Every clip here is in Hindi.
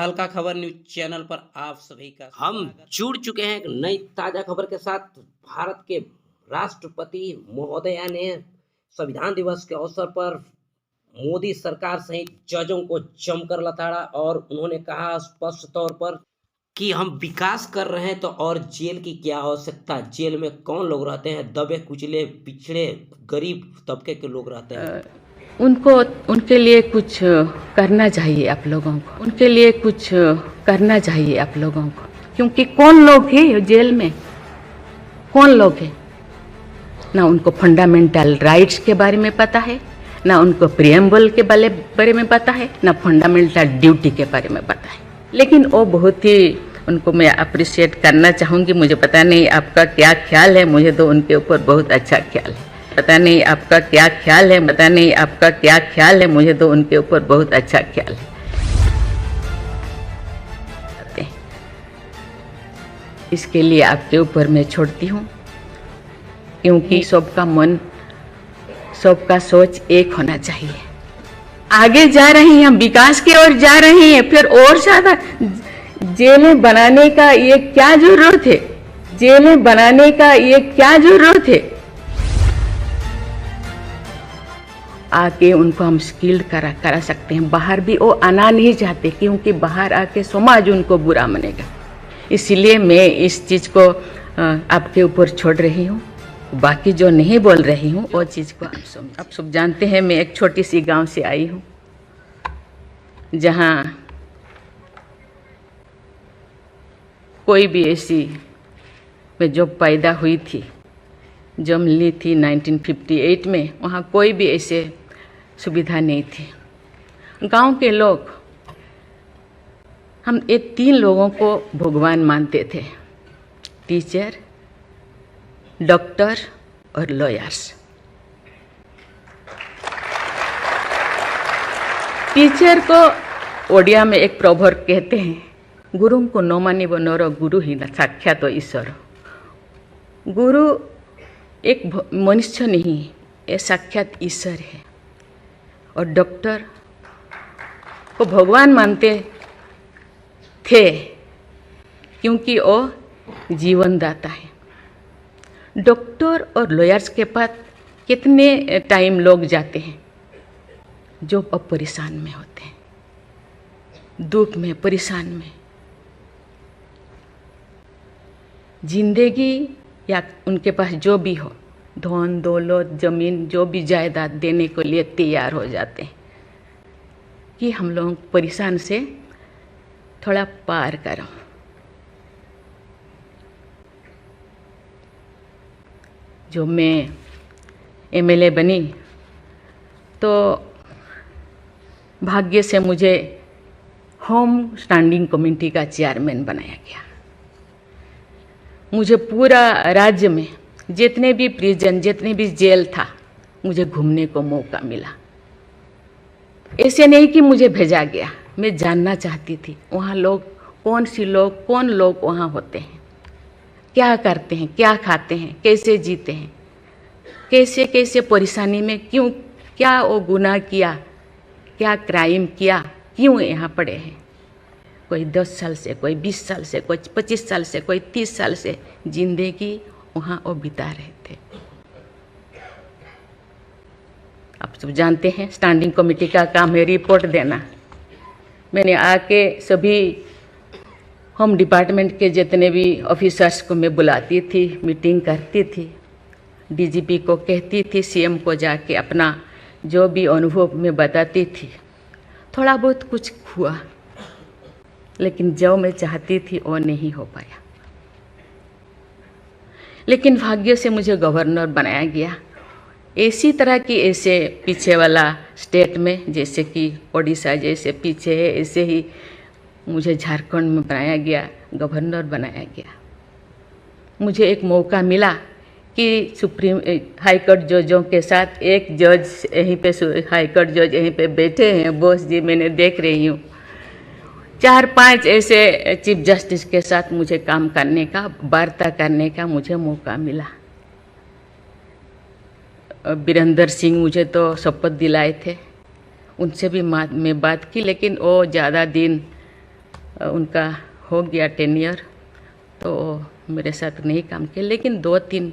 तहलका खबर न्यूज चैनल पर आप सभी का हम जुड़ चुके हैं एक नई ताजा खबर के साथ। भारत के राष्ट्रपति महोदया ने संविधान दिवस के अवसर पर मोदी सरकार सहित जजों को जमकर लताड़ा और उन्होंने कहा स्पष्ट तौर पर कि हम विकास कर रहे हैं तो और जेल की क्या आवश्यकता। जेल में कौन लोग रहते हैं? दबे कुचले पिछड़े गरीब तबके के लोग रहते हैं। उनको उनके लिए कुछ करना चाहिए आप लोगों को, उनके लिए कुछ करना चाहिए आप लोगों को, क्योंकि कौन लोग हैं जेल में, कौन लोग हैं? ना उनको फंडामेंटल राइट्स के बारे में पता है, ना उनको प्रियम्बल के बारे में पता है, ना फंडामेंटल ड्यूटी के बारे में पता है। लेकिन वो बहुत ही, उनको मैं अप्रिशिएट करना चाहूँगी। मुझे पता नहीं आपका क्या ख्याल है, मुझे तो उनके ऊपर बहुत अच्छा ख्याल है। पता नहीं आपका क्या ख्याल है, पता नहीं आपका क्या ख्याल है, मुझे तो उनके ऊपर बहुत अच्छा ख्याल है। इसके लिए आपके ऊपर मैं छोड़ती हूँ, क्योंकि सबका मन, सबका सोच एक होना चाहिए। आगे जा रहे हैं हम, विकास की ओर जा रहे हैं, फिर और ज़्यादा जेलें बनाने का ये क्या जरूरत है? जेलें बनाने का ये क्या जरूरत है? आके उनको हम स्किल्ड करा सकते हैं। बाहर भी वो आना नहीं चाहते, क्योंकि बाहर आके समाज उनको बुरा मानेगा। इसलिए मैं इस चीज़ को आपके ऊपर छोड़ रही हूँ। बाकी जो नहीं बोल रही हूँ वो चीज़ को आप सब जानते हैं। मैं एक छोटी सी गांव से आई हूँ, जहाँ कोई भी ऐसी, मैं जब पैदा हुई थी, जन्म ली थी 1958 में, वहाँ कोई भी ऐसे सुविधा नहीं थी। गांव के लोग, हम ये 3 लोगों को भगवान मानते थे: टीचर, डॉक्टर और लॉयर्स। टीचर को ओडिया में एक प्रोवर्ब कहते हैं, गुरु को न मानिब नर गुरु ही न साक्षात ईश्वर। गुरु एक मनुष्य नहीं, ये साक्षात ईश्वर है। और डॉक्टर को भगवान मानते थे, क्योंकि वो जीवन दाता है। डॉक्टर और लॉयर्स के पास कितने टाइम लोग जाते हैं जो अब परेशान में होते हैं, दुख में, परेशान में। जिंदगी या उनके पास जो भी हो, धन दौलत जमीन जो भी जायदाद देने के लिए तैयार हो जाते हैं कि हम लोग परेशान से थोड़ा पार करो। जो मैं एमएलए बनी तो भाग्य से मुझे होम स्टैंडिंग कमेटी का चेयरमैन बनाया गया। मुझे पूरा राज्य में जितने भी प्रिजन, जितने भी जेल था, मुझे घूमने को मौका मिला। ऐसे नहीं कि मुझे भेजा गया, मैं जानना चाहती थी वहाँ लोग, कौन लोग वहाँ होते हैं, क्या करते हैं, क्या खाते हैं, कैसे जीते हैं, कैसे कैसे परेशानी में, क्यों, क्या वो गुनाह किया, क्या क्राइम किया, क्यों यहाँ पड़े हैं। कोई 10 साल से, कोई 20 साल से, कोई 25 साल से, कोई 30 साल से जिंदगी वहाँ वो बिता रहे थे। आप सब जानते हैं स्टैंडिंग कमेटी का काम है रिपोर्ट देना। मैंने आके सभी होम डिपार्टमेंट के जितने भी ऑफिसर्स को मैं बुलाती थी, मीटिंग करती थी, डीजीपी को कहती थी, सीएम को जाके अपना जो भी अनुभव मैं बताती थी। थोड़ा बहुत कुछ हुआ, लेकिन जो मैं चाहती थी वो नहीं हो पाया। लेकिन भाग्य से मुझे गवर्नर बनाया गया। इसी तरह की, ऐसे पीछे वाला स्टेट में, जैसे कि ओडिशा जैसे पीछे है, ऐसे ही मुझे झारखंड में बनाया गया, गवर्नर बनाया गया। मुझे एक मौका मिला कि सुप्रीम हाई कोर्ट जजों के साथ एक जज यहीं पे, हाई कोर्ट जज यहीं पे बैठे हैं, बोस जी, मैंने देख रही हूँ, 4-5 ऐसे चीफ जस्टिस के साथ मुझे काम करने का, वार्ता करने का मुझे मौका मिला। वीरेंद्र सिंह मुझे तो शपथ दिलाए थे, उनसे भी मैं बात की, लेकिन वो ज़्यादा दिन उनका हो गया टेन्योर, तो मेरे साथ नहीं काम किया, लेकिन 2-3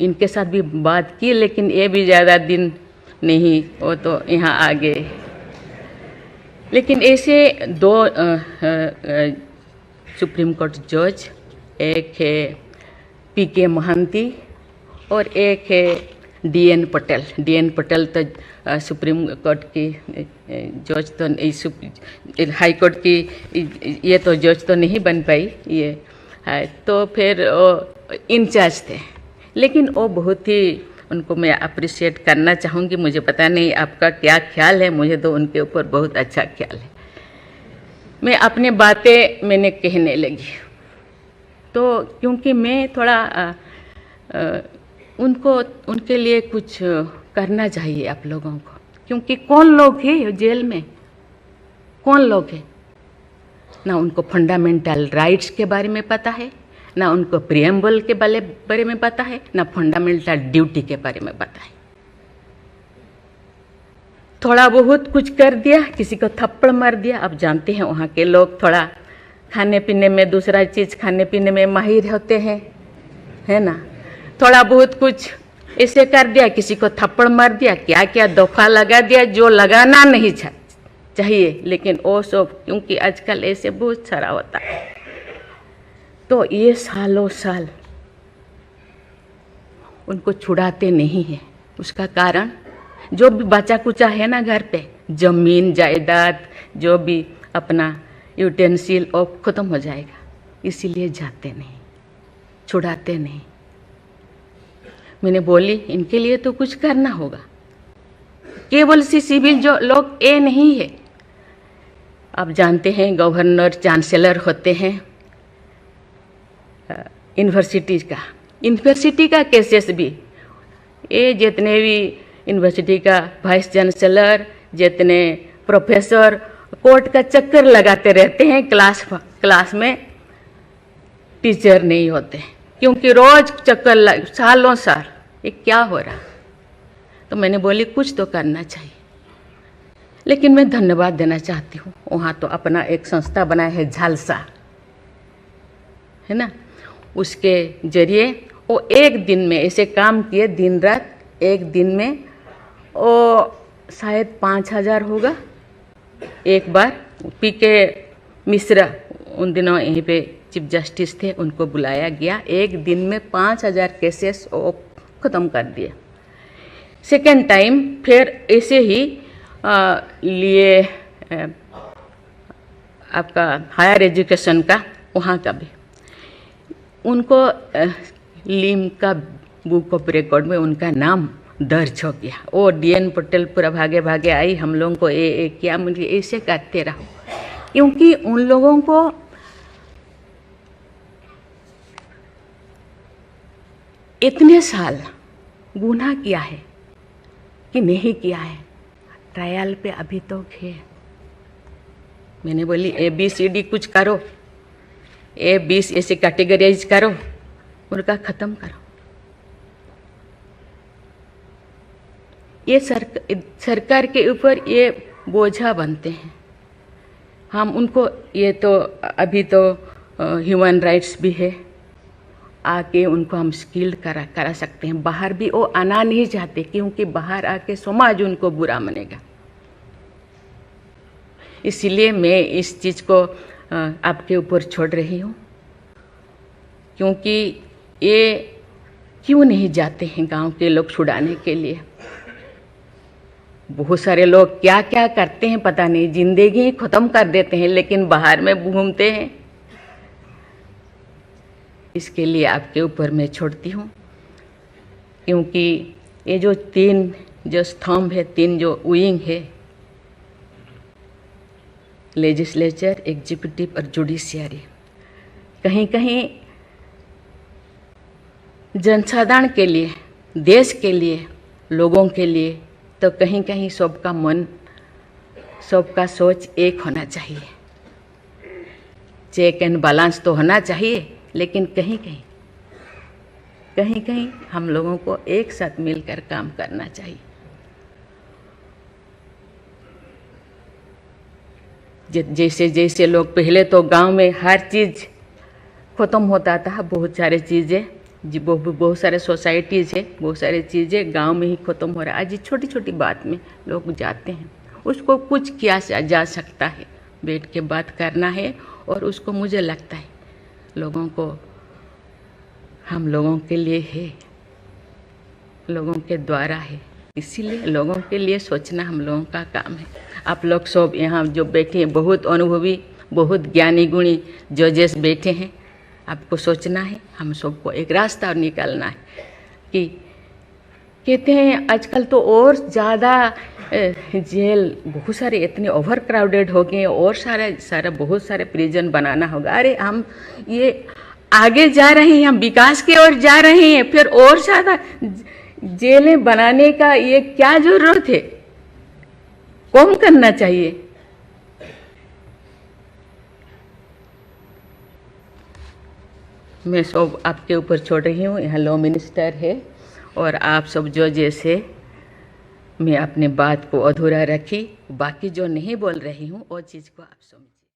इनके साथ भी बात की, लेकिन ये भी ज़्यादा दिन नहीं, वो तो यहाँ आ गए। लेकिन ऐसे 2 सुप्रीम कोर्ट जज, एक है पीके महांती और एक है डीएन पटेल। डीएन पटेल तो सुप्रीम कोर्ट की जज तो हाई कोर्ट की ये तो जज तो नहीं बन पाई ये है, तो फिर इंचार्ज थे। लेकिन वो बहुत ही, उनको मैं अप्रिशिएट करना चाहूँगी। मुझे पता नहीं आपका क्या ख्याल है, मुझे तो उनके ऊपर बहुत अच्छा ख्याल है। मैं अपनी बातें मैंने कहने लगी, तो क्योंकि मैं थोड़ा उनके लिए कुछ करना चाहिए आप लोगों को, क्योंकि कौन लोग हैं जेल में, कौन लोग हैं, ना उनको फंडामेंटल राइट्स के बारे में पता है, ना उनको प्रियम्बल के बारे में पता है, ना फंडामेंटल ड्यूटी के बारे में पता है। थोड़ा बहुत कुछ कर दिया, किसी को थप्पड़ मार दिया। आप जानते हैं वहाँ के लोग थोड़ा खाने पीने में, दूसरा चीज़ खाने पीने में माहिर होते हैं, है ना। थोड़ा बहुत कुछ ऐसे कर दिया, किसी को थप्पड़ मार दिया, क्या क्या दफा लगा दिया जो लगाना नहीं चाहिए, लेकिन वो सब क्योंकि आजकल ऐसे बहुत सारा होता है, तो ये सालों साल उनको छुड़ाते नहीं हैं। उसका कारण जो भी बचा कुचा है ना घर पे, जमीन जायदाद जो भी अपना यूटेंसिल वो ख़त्म हो जाएगा, इसीलिए जाते नहीं, छुड़ाते नहीं। मैंने बोली इनके लिए तो कुछ करना होगा। केवल सिविल जो लोग ये नहीं है, आप जानते हैं गवर्नर चांसलर होते हैं यूनिवर्सिटी का केसेस भी, ये जितने भी यूनिवर्सिटी का वाइस चांसलर, जितने प्रोफेसर कोर्ट का चक्कर लगाते रहते हैं, क्लास में टीचर नहीं होते, क्योंकि रोज चक्कर सालों साल, ये क्या हो रहा। तो मैंने बोली कुछ तो करना चाहिए। लेकिन मैं धन्यवाद देना चाहती हूँ, वहाँ तो अपना एक संस्था बनाया है झालसा, है ना, उसके जरिए वो एक दिन में ऐसे काम किए, दिन रात, एक दिन में वो शायद 5,000 होगा। एक बार पीके मिश्रा उन दिनों यहीं पे चीफ जस्टिस थे, उनको बुलाया गया, एक दिन में 5,000 केसेस वो ख़त्म कर दिए। सेकेंड टाइम फिर ऐसे ही लिए आपका हायर एजुकेशन का, वहाँ का भी उनको लीम का बुक ऑफ रिकॉर्ड में उनका नाम दर्ज हो गया। वो डीएन पटेल पूरा भागे भागे आई, हम लोगों को ये क्या, मुझे ऐसे करते रहो, क्योंकि उन लोगों को इतने साल गुनाह किया है कि नहीं किया है, ट्रायल पे अभी तो है। मैंने बोली ABCD कुछ करो, A20 ऐसे कैटेगराइज करो, उनका ख़त्म करो। ये सरकार के ऊपर ये बोझा बनते हैं। हम उनको, ये तो अभी तो ह्यूमन राइट्स भी है, आके उनको हम स्किल्ड करा सकते हैं। बाहर भी वो आना नहीं चाहते, क्योंकि बाहर आके समाज उनको बुरा मानेगा। इसीलिए मैं इस चीज़ को आपके ऊपर छोड़ रही हूँ, क्योंकि ये क्यों नहीं जाते हैं गांव के लोग छुड़ाने के लिए। बहुत सारे लोग क्या क्या करते हैं पता नहीं, जिंदगी ख़त्म कर देते हैं, लेकिन बाहर में घूमते हैं। इसके लिए आपके ऊपर मैं छोड़ती हूँ, क्योंकि ये जो 3 जो स्तंभ है, 3 जो विंग है, लेजिस्लेचर, एग्जीक्यूटिव और जुडिशियरी, कहीं कहीं जनसाधारण के लिए, देश के लिए, लोगों के लिए, तो कहीं कहीं सबका मन, सबका सोच एक होना चाहिए। चेक एंड बैलेंस तो होना चाहिए, लेकिन कहीं कहीं हम लोगों को एक साथ मिलकर काम करना चाहिए। जैसे जैसे लोग पहले तो गांव में हर चीज़ ख़त्म होता था, बहुत सारे चीज़ें जी बहुत सारे सोसाइटीज़ है, बहुत सारी चीज़ें गांव में ही ख़त्म हो रहा है। आज छोटी छोटी बात में लोग जाते हैं, उसको कुछ किया जा सकता है, बैठ के बात करना है। और उसको मुझे लगता है लोगों को, हम लोगों के लिए है, लोगों के द्वारा है, इसीलिए लोगों के लिए सोचना हम लोगों का काम है। आप लोग सब यहाँ जो बैठे हैं बहुत अनुभवी, बहुत ज्ञानी गुणी जजेस बैठे हैं, आपको सोचना है, हम सबको एक रास्ता निकालना है। कि कहते हैं आजकल तो और ज़्यादा जेल बहुत सारे इतने ओवर क्राउडेड हो गए, और सारा बहुत सारे प्रिजन बनाना होगा। अरे हम ये आगे जा रहे हैं, हम विकास की ओर जा रहे हैं, फिर और ज़्यादा जेलें बनाने का ये क्या ज़रूरत है? कम करना चाहिए। मैं सब आपके ऊपर छोड़ रही हूँ, यहाँ लॉ मिनिस्टर है और आप सब जो जैसे, मैं अपने बात को अधूरा रखी, बाकी जो नहीं बोल रही हूँ वो चीज़ को आप समझ।